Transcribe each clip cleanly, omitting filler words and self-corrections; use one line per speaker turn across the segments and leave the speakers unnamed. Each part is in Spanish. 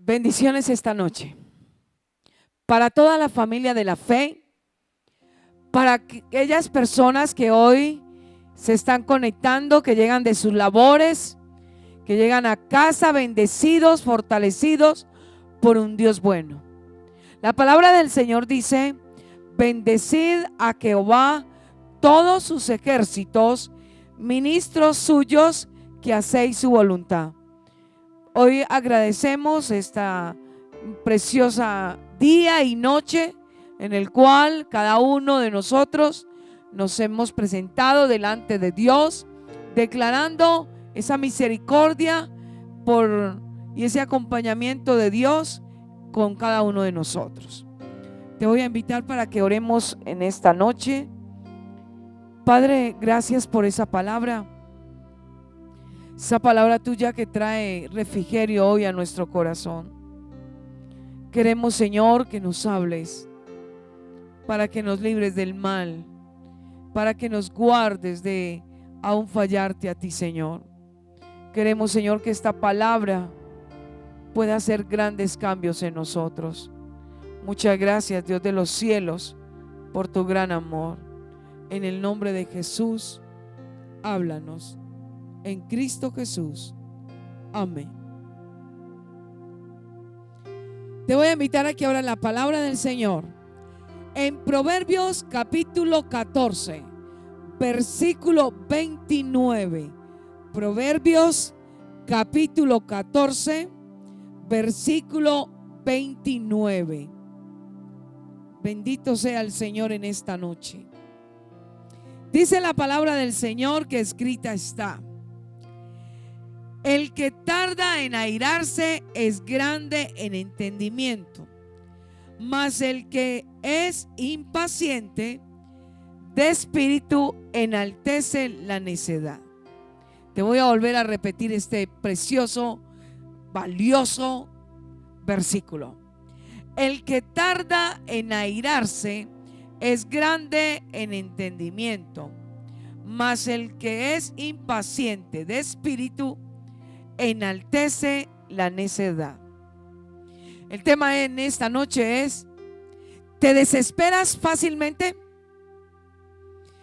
Bendiciones esta noche para toda la familia de la fe, para aquellas personas que hoy se están conectando, que llegan de sus labores, que llegan a casa bendecidos, fortalecidos por un Dios bueno. La palabra del Señor dice: bendecid a Jehová todos sus ejércitos, ministros suyos que hacéis su voluntad. Hoy agradecemos esta preciosa día y noche en el cual cada uno de nosotros nos hemos presentado delante de Dios, declarando esa misericordia y ese acompañamiento de Dios con cada uno de nosotros. Te voy a invitar para que oremos en esta noche. Padre, gracias por esa palabra tuya que trae refrigerio hoy a nuestro corazón. Queremos, Señor, que nos hables para que nos libres del mal, para que nos guardes de aún fallarte a ti, Señor. Queremos, Señor, que esta palabra pueda hacer grandes cambios en nosotros. Muchas gracias, Dios de los cielos, por tu gran amor. En el nombre de Jesús, háblanos. En Cristo Jesús. Amén. Te voy a invitar a que abras la palabra del Señor en Proverbios capítulo 14, versículo 29. Proverbios capítulo 14, versículo 29. Bendito sea el Señor en esta noche. Dice la palabra del Señor que escrita está: el que tarda en airarse es grande en entendimiento, mas el que es impaciente de espíritu enaltece la necedad. Te voy a volver a repetir este precioso, valioso versículo. El que tarda en airarse es grande en entendimiento, mas el que es impaciente de espíritu enaltece la necedad. El tema en esta noche es: ¿te desesperas fácilmente?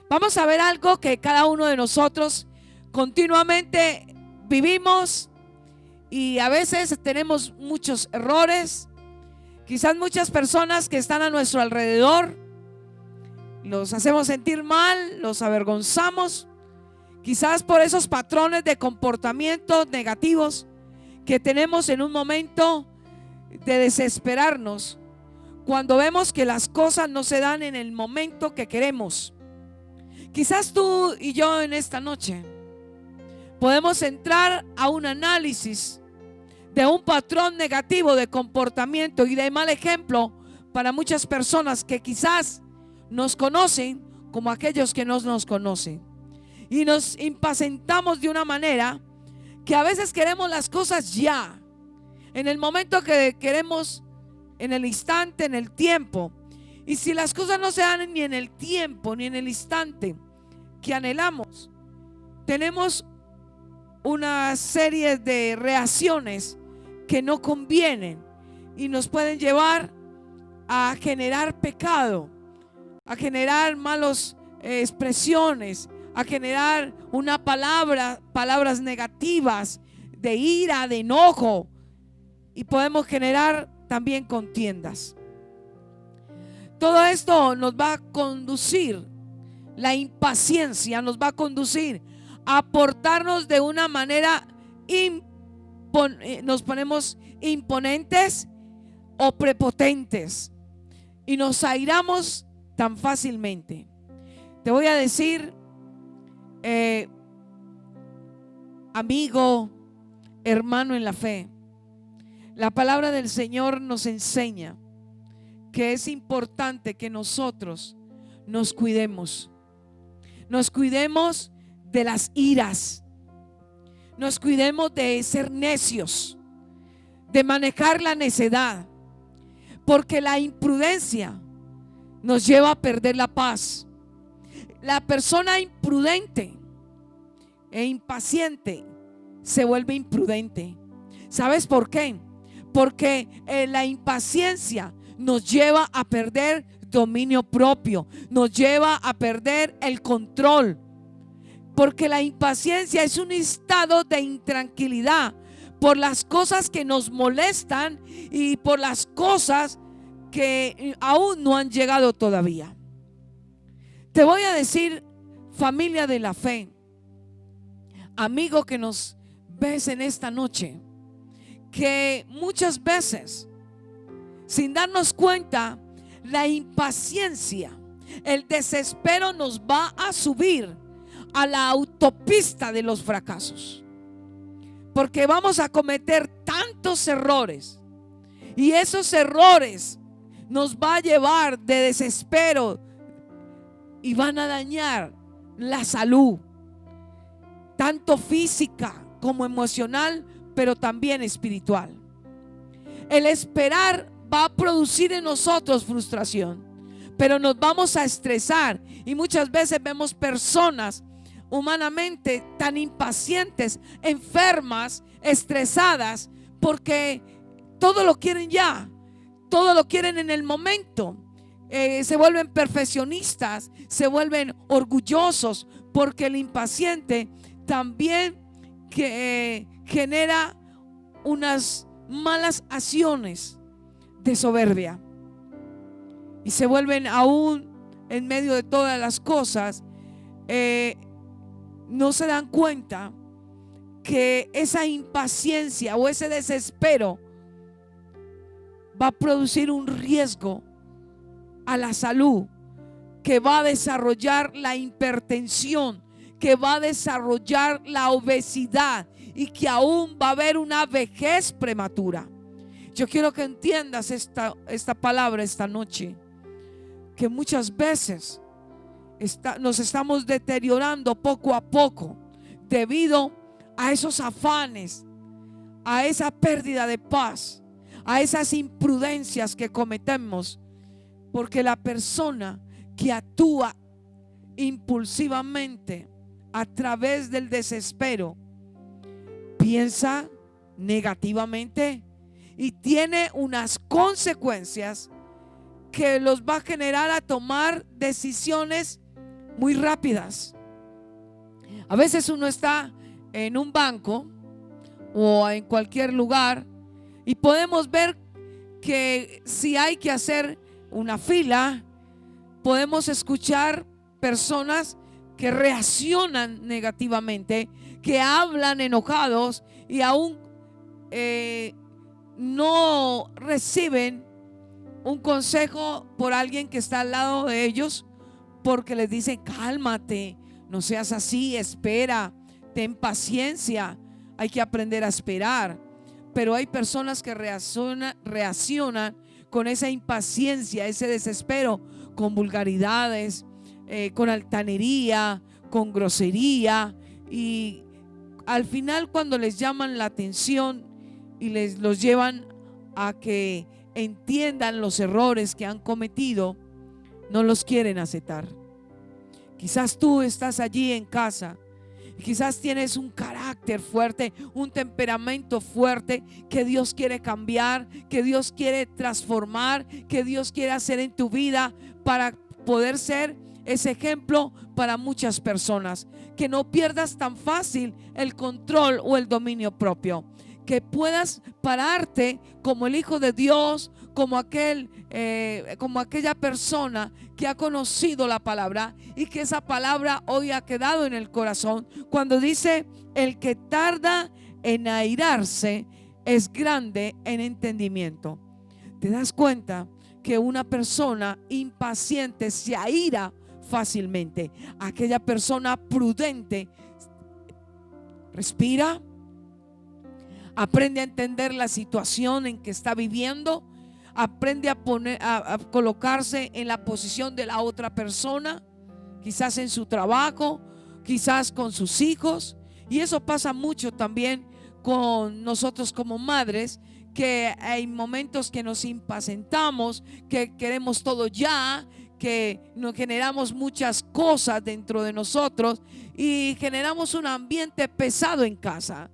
Vamos a ver algo que cada uno de nosotros continuamente vivimos y a veces tenemos muchos errores. Quizás muchas personas que están a nuestro alrededor los hacemos sentir mal, los avergonzamos, quizás por esos patrones de comportamiento negativos que tenemos en un momento de desesperarnos cuando vemos que las cosas no se dan en el momento que queremos. Quizás tú y yo en esta noche podemos entrar a un análisis de un patrón negativo de comportamiento y de mal ejemplo para muchas personas que quizás nos conocen como aquellos que no nos conocen. Y nos impacientamos de una manera que a veces queremos las cosas ya, en el momento que queremos, en el instante, en el tiempo. Y si las cosas no se dan ni en el tiempo ni en el instante que anhelamos, tenemos una serie de reacciones que no convienen y nos pueden llevar a generar pecado, a generar malas expresiones, a generar palabras negativas de ira, de enojo, y podemos generar también contiendas. Todo esto nos va a conducir, la impaciencia nos va a conducir a portarnos de una manera nos ponemos imponentes o prepotentes y nos airamos tan fácilmente. Te voy a decir, amigo, hermano en la fe, la palabra del Señor nos enseña que es importante que nosotros nos cuidemos de las iras, nos cuidemos de ser necios, de manejar la necedad, porque la imprudencia nos lleva a perder la paz. La persona imprudente e impaciente se vuelve imprudente. ¿Sabes por qué? porque la impaciencia nos lleva a perder dominio propio, nos lleva a perder el control, porque la impaciencia es un estado de intranquilidad por las cosas que nos molestan y por las cosas que aún no han llegado todavía. Te voy a decir, familia de la fe, amigo que nos ves en esta noche, que muchas veces, sin darnos cuenta, la impaciencia, el desespero nos va a subir a la autopista de los fracasos, porque vamos a cometer tantos errores, y esos errores nos va a llevar de desespero y van a dañar la salud, tanto física como emocional, pero también espiritual. El esperar va a producir en nosotros frustración, pero nos vamos a estresar, y muchas veces vemos personas humanamente tan impacientes, enfermas, estresadas, porque todo lo quieren ya, todo lo quieren en el momento. Se vuelven perfeccionistas, se vuelven orgullosos, porque el impaciente también genera unas malas acciones de soberbia, y se vuelven, aún en medio de todas las cosas, no se dan cuenta que esa impaciencia o ese desespero va a producir un riesgo a la salud, que va a desarrollar la hipertensión, que va a desarrollar la obesidad, y que aún va a haber una vejez prematura. Yo quiero que entiendas esta palabra esta noche, que muchas veces nos estamos deteriorando poco a poco debido a esos afanes, a esa pérdida de paz, a esas imprudencias que cometemos, porque la persona que actúa impulsivamente a través del desespero piensa negativamente y tiene unas consecuencias que los va a generar a tomar decisiones muy rápidas. A veces uno está en un banco o en cualquier lugar y podemos ver que si hay que hacer una fila, podemos escuchar personas que reaccionan negativamente, que hablan enojados y aún no reciben un consejo por alguien que está al lado de ellos, porque les dicen: cálmate, no seas así, espera, ten paciencia, hay que aprender a esperar. Pero hay personas que reaccionan con esa impaciencia, ese desespero, con vulgaridades, con altanería, con grosería, y al final, cuando les llaman la atención y los llevan a que entiendan los errores que han cometido, no los quieren aceptar. Quizás tú estás allí en casa, quizás tienes un carácter fuerte, un temperamento fuerte que Dios quiere cambiar, que Dios quiere transformar, que Dios quiere hacer en tu vida para poder ser ese ejemplo para muchas personas. Que no pierdas tan fácil el control o el dominio propio, que puedas pararte como el Hijo de Dios, como aquella persona que ha conocido la palabra, y que esa palabra hoy ha quedado en el corazón, cuando dice: el que tarda en airarse es grande en entendimiento. ¿Te das cuenta que una persona impaciente se aira fácilmente? Aquella persona prudente respira, aprende a entender la situación en que está viviendo, aprende a colocarse en la posición de la otra persona, quizás en su trabajo, quizás con sus hijos. Y eso pasa mucho también con nosotros como madres, que hay momentos que nos impacientamos, que queremos todo ya, que nos generamos muchas cosas dentro de nosotros y generamos un ambiente pesado en casa,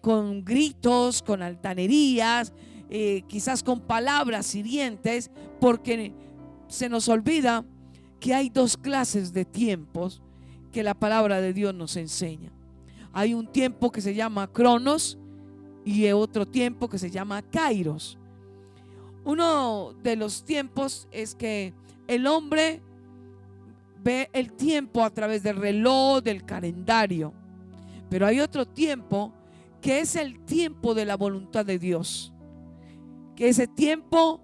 con gritos, con altanerías, quizás con palabras hirientes, porque se nos olvida que hay dos clases de tiempos que la palabra de Dios nos enseña. Hay un tiempo que se llama Cronos y otro tiempo que se llama Kairos. Uno de los tiempos es que el hombre ve el tiempo a través del reloj, del calendario. Pero hay otro tiempo que es el tiempo de la voluntad de Dios, que es el tiempo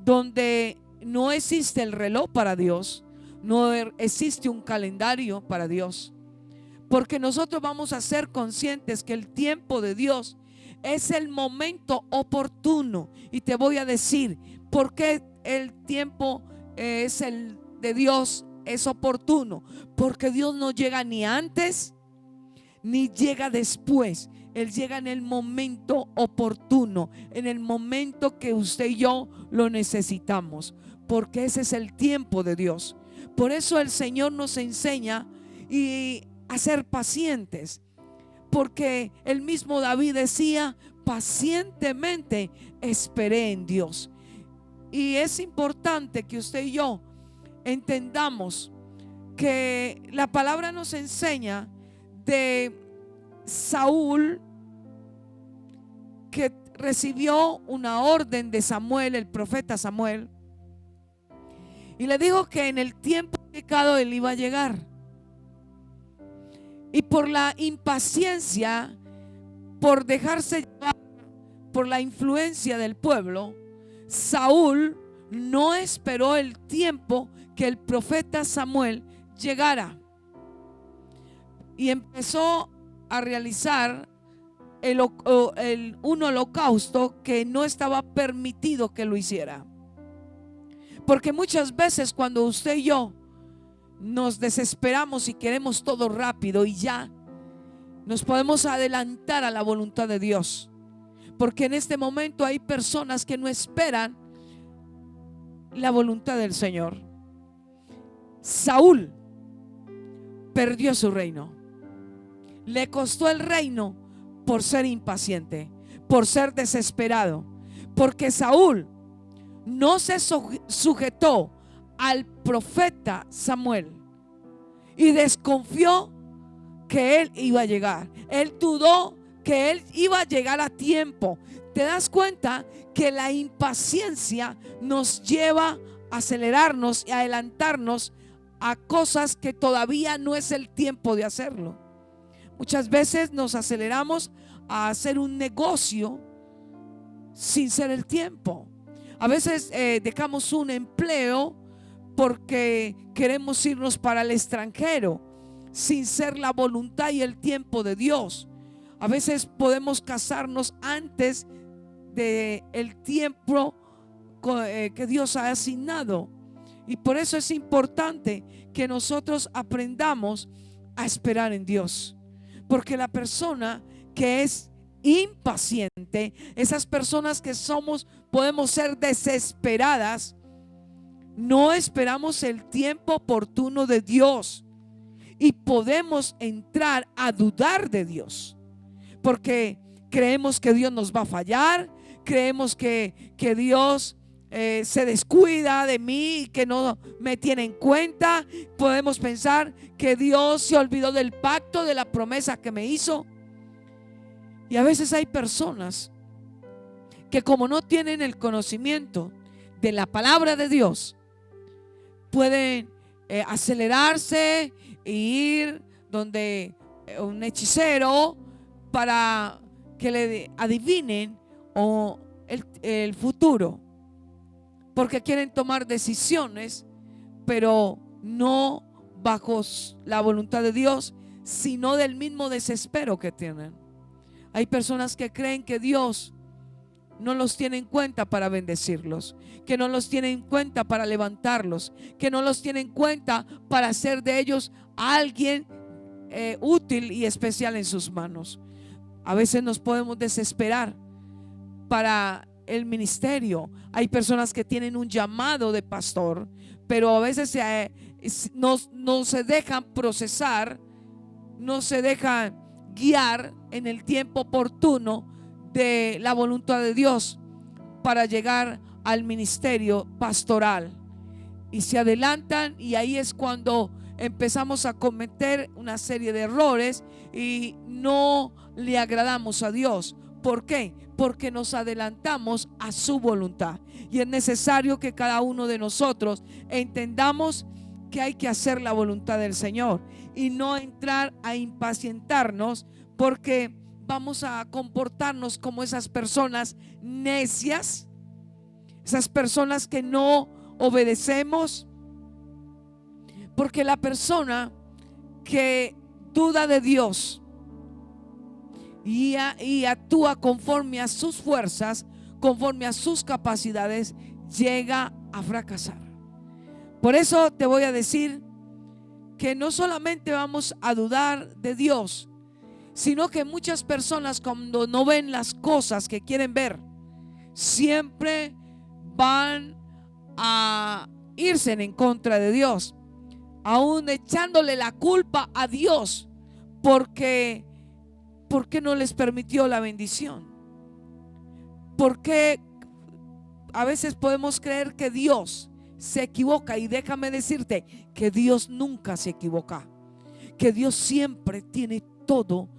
donde no existe el reloj para Dios, no existe un calendario para Dios, porque nosotros vamos a ser conscientes que el tiempo de Dios es el momento oportuno. Y te voy a decir por qué el tiempo es el de Dios, es oportuno. Porque Dios no llega ni antes ni llega después. Él llega en el momento oportuno, en el momento que usted y yo lo necesitamos, porque ese es el tiempo de Dios. Por eso el Señor nos enseña a ser pacientes, porque el mismo David decía: pacientemente esperé en Dios. Y es importante que usted y yo entendamos que la palabra nos enseña de Saúl, que recibió una orden de Samuel, el profeta Samuel, y le dijo que en el tiempo indicado él iba a llegar. Y por la impaciencia, por dejarse llevar por la influencia del pueblo, Saúl no esperó el tiempo que el profeta Samuel llegara, y empezó a realizar un holocausto que no estaba permitido que lo hiciera. Porque muchas veces cuando usted y yo nos desesperamos y queremos todo rápido y ya, nos podemos adelantar a la voluntad de Dios. Porque en este momento hay personas que no esperan la voluntad del Señor. Saúl perdió su reino. Le costó el reino por ser impaciente, por ser desesperado. Porque Saúl no se sujetó al profeta Samuel y desconfió que él iba a llegar. Él dudó que él iba a llegar a tiempo. ¿Te das cuenta que la impaciencia nos lleva a acelerarnos y adelantarnos a cosas que todavía no es el tiempo de hacerlo? Muchas veces nos aceleramos a hacer un negocio sin ser el tiempo. A veces dejamos un empleo porque queremos irnos para el extranjero sin ser la voluntad y el tiempo de Dios. A veces podemos casarnos antes del tiempo que Dios ha asignado. Y por eso es importante que nosotros aprendamos a esperar en Dios. Porque la persona que es impaciente, esas personas que podemos ser desesperadas, no esperamos el tiempo oportuno de Dios y podemos entrar a dudar de Dios, porque creemos que Dios nos va a fallar, creemos que Dios se descuida de mí y que no me tiene en cuenta. Podemos pensar que Dios se olvidó del pacto, de la promesa que me hizo. Y a veces hay personas que, como no tienen el conocimiento de la palabra de Dios, pueden acelerarse e ir donde un hechicero para que le adivinen el futuro, porque quieren tomar decisiones, pero no bajo la voluntad de Dios, sino del mismo desespero que tienen. Hay personas que creen que Dios no los tiene en cuenta para bendecirlos, que no los tiene en cuenta para levantarlos, que no los tiene en cuenta para hacer de ellos a alguien útil y especial en sus manos. A veces nos podemos desesperar para el ministerio. Hay personas que tienen un llamado de pastor, pero a veces no se dejan procesar, no se dejan guiar en el tiempo oportuno de la voluntad de Dios. para llegar al ministerio pastoral y se adelantan, y ahí es cuando empezamos a cometer una serie de errores y no le agradamos a Dios. ¿Por qué? Porque nos adelantamos a su voluntad, y es necesario que cada uno de nosotros entendamos que hay que hacer la voluntad del Señor y no entrar a impacientarnos, porque vamos a comportarnos como esas personas necias, esas personas que no obedecemos. Porque la persona que duda de Dios y actúa conforme a sus fuerzas, conforme a sus capacidades, llega a fracasar. Por eso te voy a decir que no solamente vamos a dudar de Dios, sino que muchas personas, cuando no ven las cosas que quieren ver, siempre van a irse en contra de Dios, aún echándole la culpa a Dios porque no les permitió la bendición. Porque a veces podemos creer que Dios se equivoca, y déjame decirte que Dios nunca se equivoca, que Dios siempre tiene todo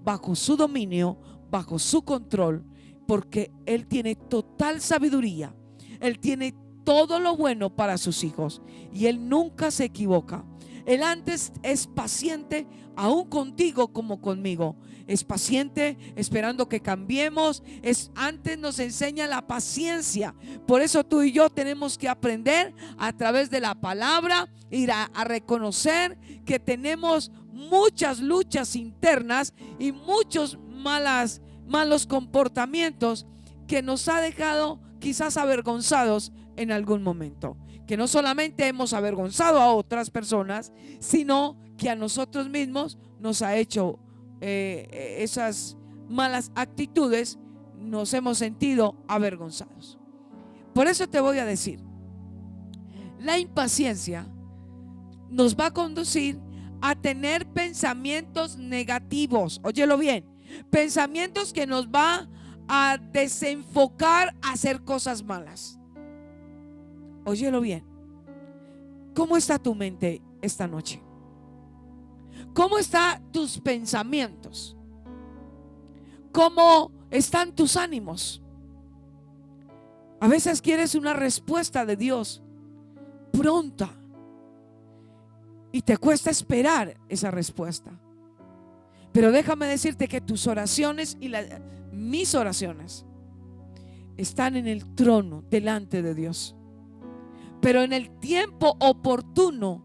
bajo su dominio, bajo su control, porque Él tiene total sabiduría, Él tiene todo lo bueno para sus hijos, y Él nunca se equivoca. Él antes es paciente, aún contigo como conmigo. Es paciente esperando que cambiemos. Antes nos enseña la paciencia. Por eso tú y yo tenemos que aprender a través de la palabra, ir a reconocer que tenemos muchas luchas internas y muchos malos comportamientos que nos ha dejado quizás avergonzados en algún momento, que no solamente hemos avergonzado a otras personas, sino que a nosotros mismos nos ha hecho esas malas actitudes, nos hemos sentido avergonzados. Por eso te voy a decir, la impaciencia nos va a conducir a tener pensamientos negativos. Óyelo bien, pensamientos que nos va a desenfocar a hacer cosas malas. Óyelo bien. ¿Cómo está tu mente esta noche? ¿Cómo están tus pensamientos? ¿Cómo están tus ánimos? A veces quieres una respuesta de Dios pronta y te cuesta esperar esa respuesta. Pero déjame decirte que tus oraciones y mis oraciones están en el trono delante de Dios. Pero en el tiempo oportuno,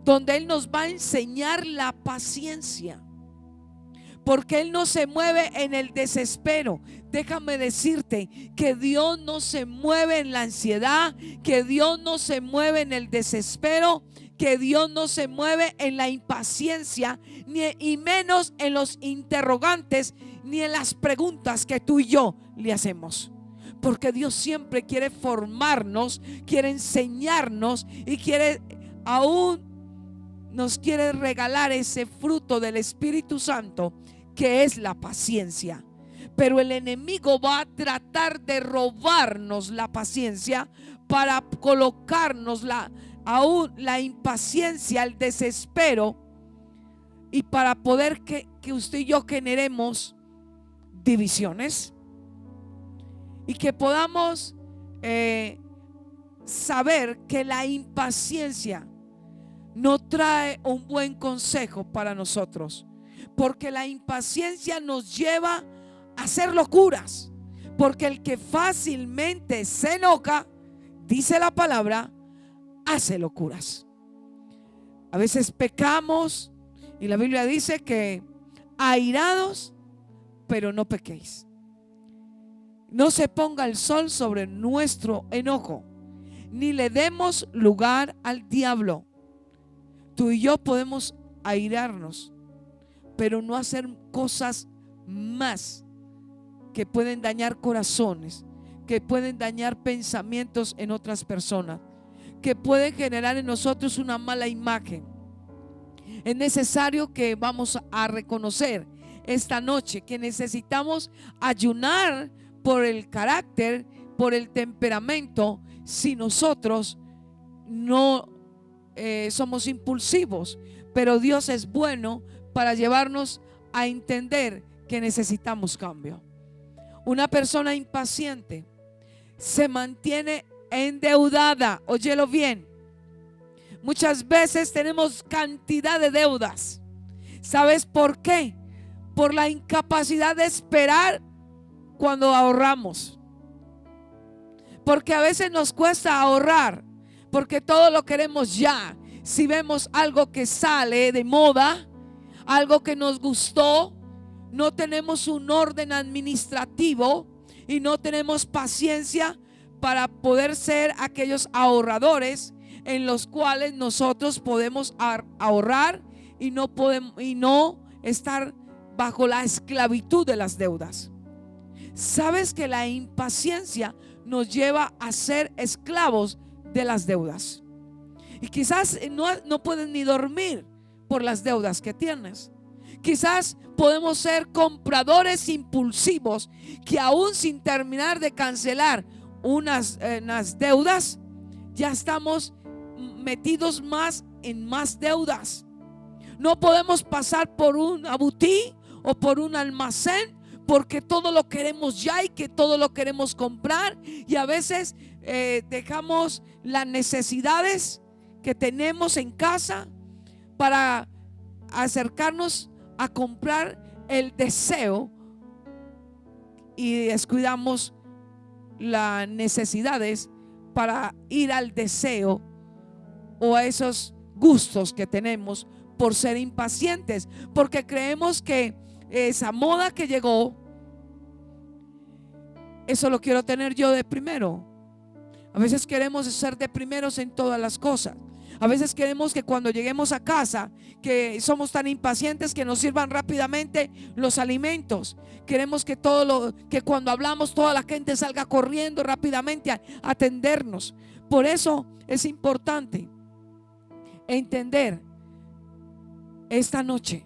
donde Él nos va a enseñar la paciencia, porque Él no se mueve en el desespero. Déjame decirte que Dios no se mueve en la ansiedad, que Dios no se mueve en el desespero, que Dios no se mueve en la impaciencia, y menos en los interrogantes, ni en las preguntas que tú y yo le hacemos. Porque Dios siempre quiere formarnos, quiere enseñarnos y aún nos quiere regalar ese fruto del Espíritu Santo, que es la paciencia. Pero el enemigo va a tratar de robarnos la paciencia para colocarnos aún la impaciencia, el desespero, y para poder que usted y yo generemos divisiones y que podamos saber que la impaciencia no trae un buen consejo para nosotros, porque la impaciencia nos lleva a hacer locuras, porque el que fácilmente se enoja, dice la palabra, hace locuras. A veces pecamos y la Biblia dice que airados, pero no pequéis. No se ponga el sol sobre nuestro enojo, ni le demos lugar al diablo. Tú y yo podemos airarnos, pero no hacer cosas más que pueden dañar corazones, que pueden dañar pensamientos en otras personas, que pueden generar en nosotros una mala imagen. Es necesario que vamos a reconocer esta noche que necesitamos ayunar por el carácter, por el temperamento si nosotros no somos impulsivos. Pero Dios es bueno para llevarnos a entender que necesitamos cambio. Una persona impaciente se mantiene endeudada. Óyelo bien. Muchas veces tenemos cantidad de deudas. ¿Sabes por qué? Por la incapacidad de esperar cuando ahorramos. Porque a veces nos cuesta ahorrar, porque todo lo queremos ya. Si vemos algo que sale de moda, algo que nos gustó, no tenemos un orden administrativo y no tenemos paciencia para poder ser aquellos ahorradores en los cuales nosotros podemos ahorrar y no estar bajo la esclavitud de las deudas. Sabes que la impaciencia nos lleva a ser esclavos de las deudas. Y quizás no puedes ni dormir por las deudas que tienes. Quizás podemos ser compradores impulsivos que aún sin terminar de cancelar unas deudas, ya estamos metidos más en más deudas. No podemos pasar por un abutí o por un almacén porque todo lo queremos ya y que todo lo queremos comprar, y a veces dejamos las necesidades que tenemos en casa para acercarnos a comprar el deseo y descuidamos las necesidades para ir al deseo o a esos gustos que tenemos por ser impacientes, porque creemos que esa moda que llegó, eso lo quiero tener yo de primero. A veces queremos ser de primeros en todas las cosas. A veces queremos que cuando lleguemos a casa, que somos tan impacientes, que nos sirvan rápidamente los alimentos. Queremos que que cuando hablamos toda la gente salga corriendo rápidamente a atendernos. Por eso es importante entender esta noche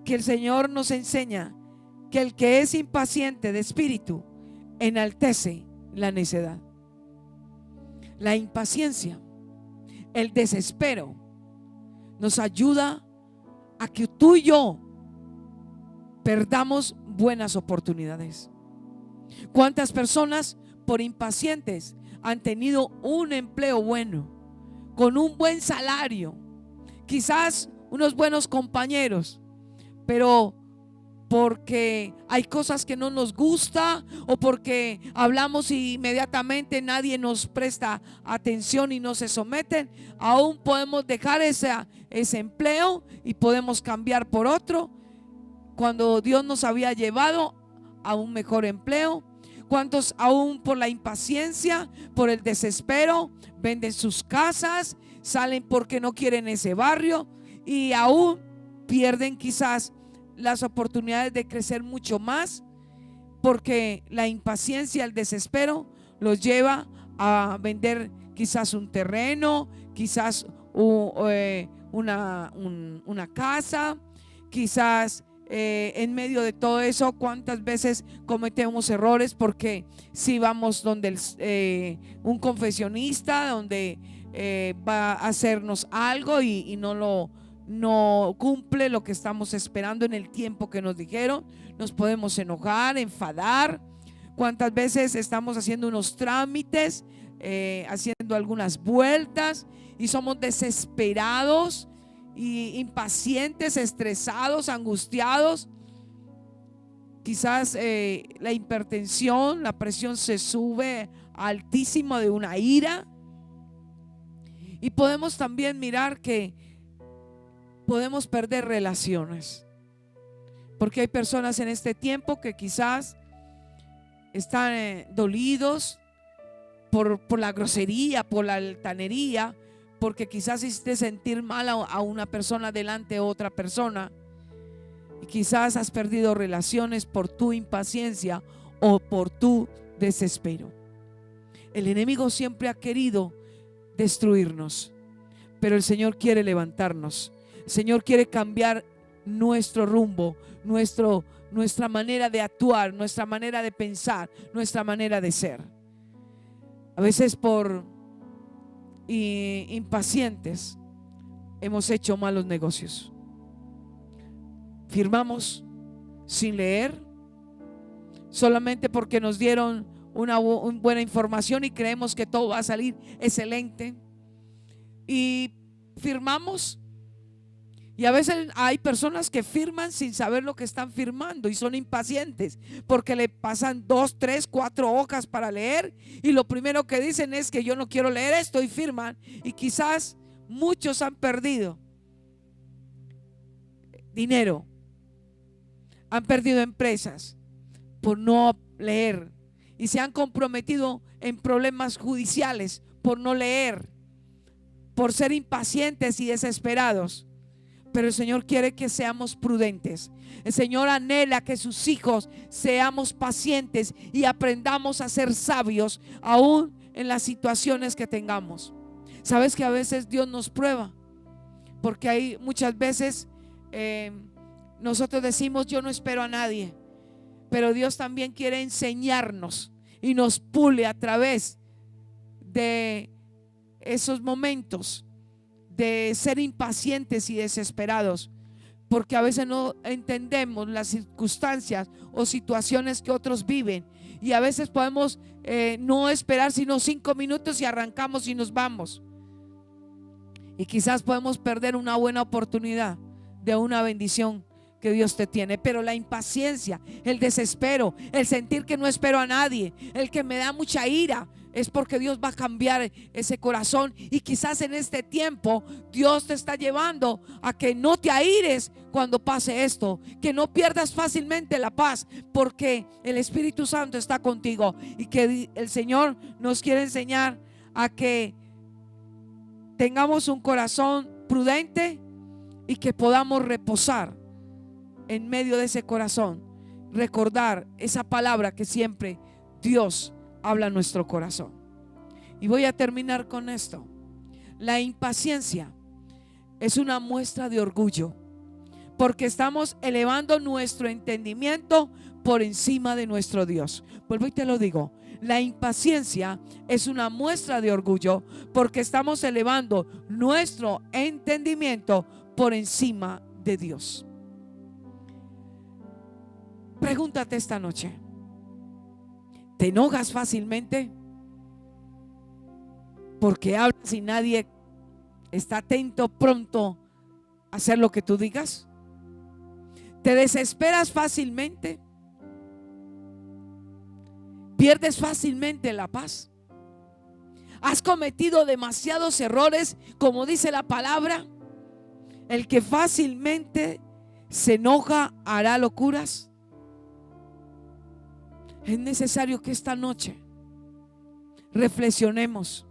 que el Señor nos enseña que el que es impaciente de espíritu enaltece la necedad. La impaciencia, el desespero, nos ayuda a que tú y yo perdamos buenas oportunidades. ¿Cuántas personas por impacientes han tenido un empleo bueno, con un buen salario, quizás unos buenos compañeros, pero porque hay cosas que no nos gusta o porque hablamos y inmediatamente nadie nos presta atención y no se someten, aún podemos dejar ese empleo y podemos cambiar por otro cuando Dios nos había llevado a un mejor empleo? ¿Cuántos aún por la impaciencia, por el desespero, venden sus casas, salen porque no quieren ese barrio y aún pierden quizás las oportunidades de crecer mucho más, porque la impaciencia, el desespero los lleva a vender quizás un terreno, quizás una casa, quizás en medio de todo eso, cuántas veces cometemos errores porque si vamos donde un confesionista, donde va a hacernos algo y no cumple lo que estamos esperando en el tiempo que nos dijeron, nos podemos enojar, enfadar. Cuántas veces estamos haciendo unos trámites, haciendo algunas vueltas y somos desesperados y impacientes, estresados, angustiados. Quizás la hipertensión, la presión se sube altísimo de una ira. Y podemos también mirar que podemos perder relaciones, porque hay personas en este tiempo que quizás están dolidos por la grosería, por la altanería, porque quizás hiciste sentir mal a una persona delante de otra persona, y quizás has perdido relaciones por tu impaciencia o por tu desespero. El enemigo siempre ha querido destruirnos, pero el Señor quiere levantarnos. El Señor quiere cambiar nuestro rumbo, nuestra manera de actuar, nuestra manera de pensar, nuestra manera de ser. A veces por impacientes hemos hecho malos negocios. Firmamos sin leer, solamente porque nos dieron una buena información y creemos que todo va a salir excelente. Y firmamos. Y a veces hay personas que firman sin saber lo que están firmando y son impacientes porque le pasan 2, 3, 4 hojas para leer y lo primero que dicen es que yo no quiero leer esto y firman. Y quizás muchos han perdido dinero, han perdido empresas por no leer y se han comprometido en problemas judiciales por no leer, por ser impacientes y desesperados. Pero el Señor quiere que seamos prudentes. El Señor anhela que sus hijos seamos pacientes y aprendamos a ser sabios aún en las situaciones que tengamos. Sabes que a veces Dios nos prueba, porque hay muchas veces nosotros decimos yo no espero a nadie, pero Dios también quiere enseñarnos y nos pule a través de esos momentos de ser impacientes y desesperados, porque a veces no entendemos las circunstancias o situaciones que otros viven y a veces podemos no esperar sino 5 minutos y arrancamos y nos vamos, y quizás podemos perder una buena oportunidad de una bendición que Dios te tiene. Pero la impaciencia, el desespero, el sentir que no espero a nadie, el que me da mucha ira, es porque Dios va a cambiar ese corazón. Y quizás en este tiempo Dios te está llevando a que no te aires cuando pase esto, que no pierdas fácilmente la paz, porque el Espíritu Santo está contigo y que el Señor nos quiere enseñar a que tengamos un corazón prudente y que podamos reposar en medio de ese corazón, recordar esa palabra que siempre Dios habla en nuestro corazón. Y voy a terminar con esto. La impaciencia es una muestra de orgullo, porque estamos elevando nuestro entendimiento por encima de nuestro Dios. Vuelvo y te lo digo. La impaciencia es una muestra de orgullo, porque estamos elevando nuestro entendimiento por encima de Dios. Pregúntate esta noche: ¿te enojas fácilmente porque hablas y nadie está atento, pronto a hacer lo que tú digas? ¿Te desesperas fácilmente? ¿Pierdes fácilmente la paz? ¿Has cometido demasiados errores, como dice la palabra? El que fácilmente se enoja hará locuras. Es necesario que esta noche reflexionemos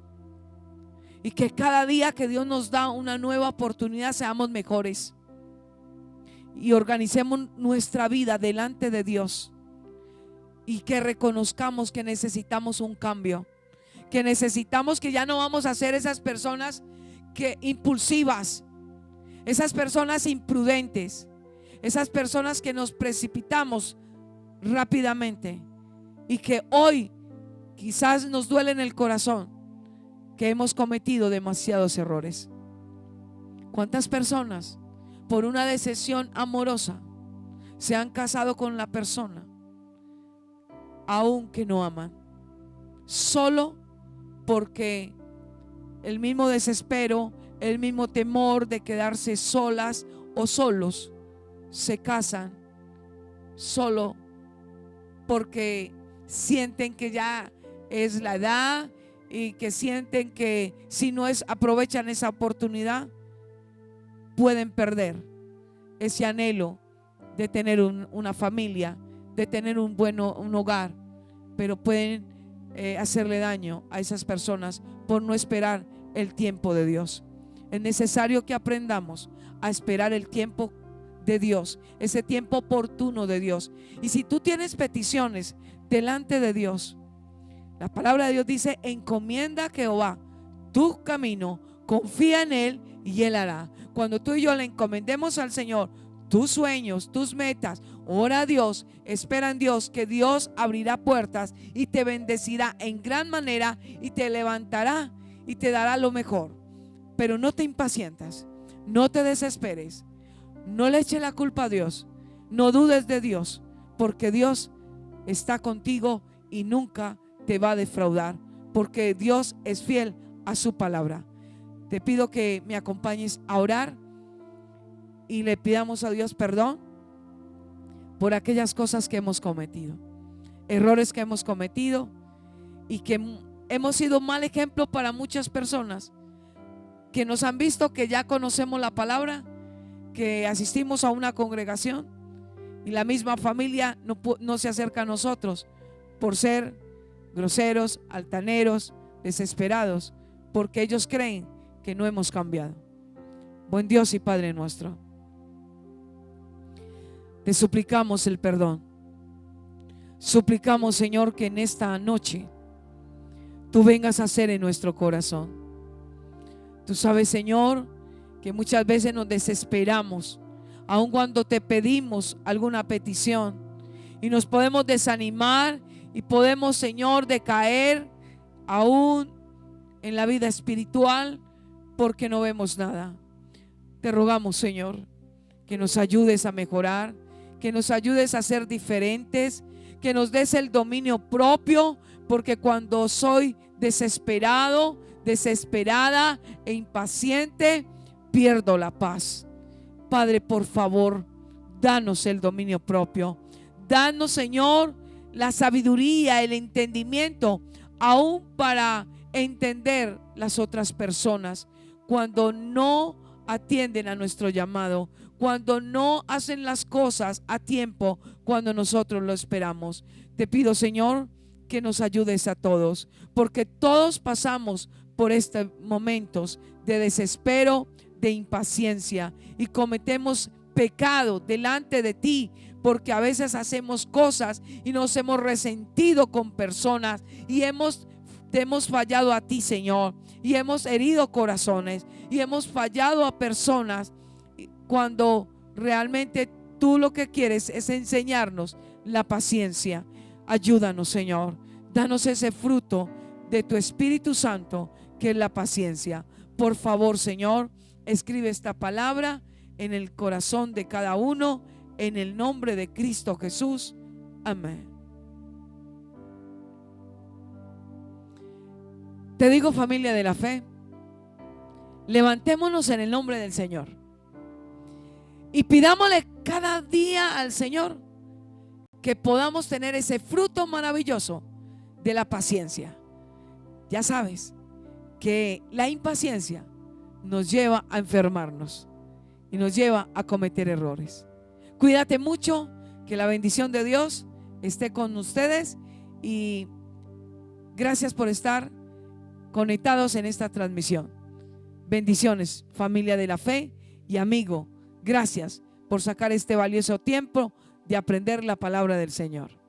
y que cada día que Dios nos da una nueva oportunidad seamos mejores y organicemos nuestra vida delante de Dios, y que reconozcamos que necesitamos un cambio, que necesitamos, que ya no vamos a ser esas personas que impulsivas, esas personas imprudentes, esas personas que nos precipitamos rápidamente, y que hoy quizás nos duele en el corazón que hemos cometido demasiados errores. ¿Cuántas personas por una decisión amorosa se han casado con la persona aunque no aman, solo porque el mismo desespero, el mismo temor de quedarse solas o solos, se casan solo porque sienten que ya es la edad y que sienten que si no aprovechan esa oportunidad pueden perder ese anhelo de tener una familia, de tener un hogar, pero pueden hacerle daño a esas personas por no esperar el tiempo de Dios. Es necesario que aprendamos a esperar el tiempo de Dios, ese tiempo oportuno de Dios. Y si tú tienes peticiones delante de Dios, la palabra de Dios dice: encomienda a Jehová tu camino, confía en Él y Él hará. Cuando tú y yo le encomendemos al Señor tus sueños, tus metas ora a Dios, espera en Dios, que Dios abrirá puertas y te bendecirá en gran manera y te levantará y te dará lo mejor. Pero no te impacientes, no te desesperes, no le eches la culpa a Dios, no dudes de Dios, porque Dios está contigo y nunca te va a defraudar, porque Dios es fiel a su palabra. Te pido que me acompañes a orar y le pidamos a Dios perdón por aquellas cosas que hemos cometido, errores que hemos cometido y que hemos sido mal ejemplo para muchas personas que nos han visto que ya conocemos la palabra, que asistimos a una congregación y la misma familia no se acerca a nosotros por ser groseros, altaneros, desesperados, porque ellos creen que no hemos cambiado. Buen Dios y Padre nuestro, te suplicamos el perdón. Suplicamos, Señor, que en esta noche tú vengas a hacer en nuestro corazón. Tú sabes, Señor, que muchas veces nos desesperamos, aun cuando te pedimos alguna petición, y nos podemos desanimar y podemos, Señor, decaer aún en la vida espiritual porque no vemos nada. Te rogamos, Señor, que nos ayudes a mejorar, que nos ayudes a ser diferentes, que nos des el dominio propio, porque cuando soy desesperado, desesperada e impaciente, pierdo la paz. Padre, por favor, danos el dominio propio. Danos, Señor, la sabiduría, el entendimiento, aún para entender las otras personas cuando no atienden a nuestro llamado, cuando no hacen las cosas a tiempo, cuando nosotros lo esperamos. Te pido, Señor, que nos ayudes a todos, porque todos pasamos por estos momentos de desespero, de impaciencia, y cometemos pecado delante de ti, porque a veces hacemos cosas y nos hemos resentido con personas y te hemos fallado a ti, Señor, y hemos herido corazones y hemos fallado a personas, cuando realmente tú lo que quieres es enseñarnos la paciencia. Ayúdanos, Señor, danos ese fruto de tu Espíritu Santo, que es la paciencia. Por favor, Señor, escribe esta palabra en el corazón de cada uno, en el nombre de Cristo Jesús. Amén. Te digo, familia de la fe, levantémonos en el nombre del Señor y pidámosle cada día al Señor que podamos tener ese fruto maravilloso de la paciencia. Ya sabes que la impaciencia nos lleva a enfermarnos y nos lleva a cometer errores. Cuídate mucho, que la bendición de Dios esté con ustedes y gracias por estar conectados en esta transmisión. Bendiciones, familia de la fe y amigo. Gracias por sacar este valioso tiempo de aprender la palabra del Señor.